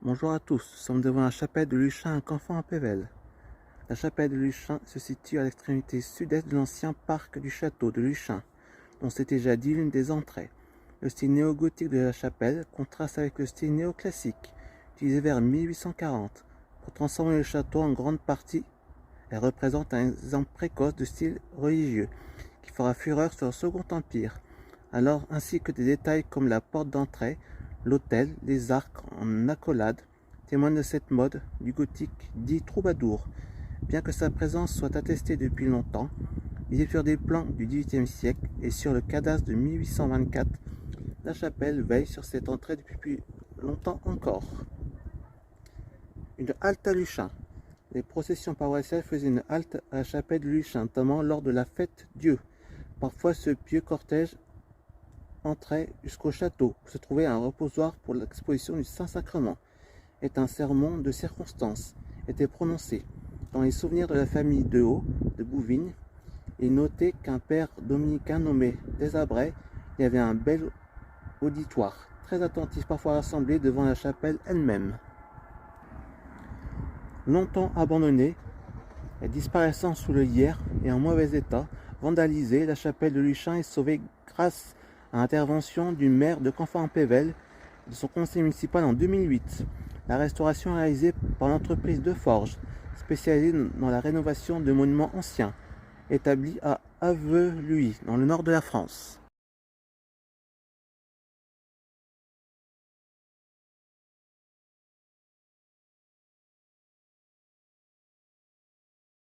Bonjour à tous, nous sommes devant la chapelle de Luchin à Canfin-en-Pévèle. La chapelle de Luchin se situe à l'extrémité sud-est de l'ancien parc du château de Luchin, dont c'était jadis l'une des entrées. Le style néo-gothique de la chapelle contraste avec le style néoclassique, utilisé vers 1840 pour transformer le château en grande partie. Elle représente un exemple précoce de style religieux qui fera fureur sur le Second Empire, alors ainsi que des détails comme la porte d'entrée, l'autel, les arcs en accolade témoignent de cette mode du gothique dit troubadour. Bien que sa présence soit attestée depuis longtemps, visée sur des plans du XVIIIe siècle et sur le cadastre de 1824, la chapelle veille sur cette entrée depuis plus longtemps encore. Une halte à Luchin. Les processions paroissiales faisaient une halte à la chapelle de Luchin, notamment lors de la fête Dieu. Parfois, ce pieux cortège entrait jusqu'au château, où se trouvait un reposoir pour l'exposition du Saint-Sacrement, et un sermon de circonstance était prononcé. Dans les souvenirs de la famille Dehaut de Bouvines, il notait qu'un père dominicain nommé Desabrais y avait un bel auditoire, très attentif, parfois rassemblé devant la chapelle elle-même. Longtemps abandonnée et disparaissant sous le lierre et en mauvais état, vandalisée, la chapelle de Luchin est sauvée grâce à l'intervention du maire de Canfin-en-Pévèle et de son conseil municipal en 2008. La restauration est réalisée par l'entreprise Deforges, spécialisée dans la rénovation de monuments anciens, établie à Aveluy, dans le nord de la France.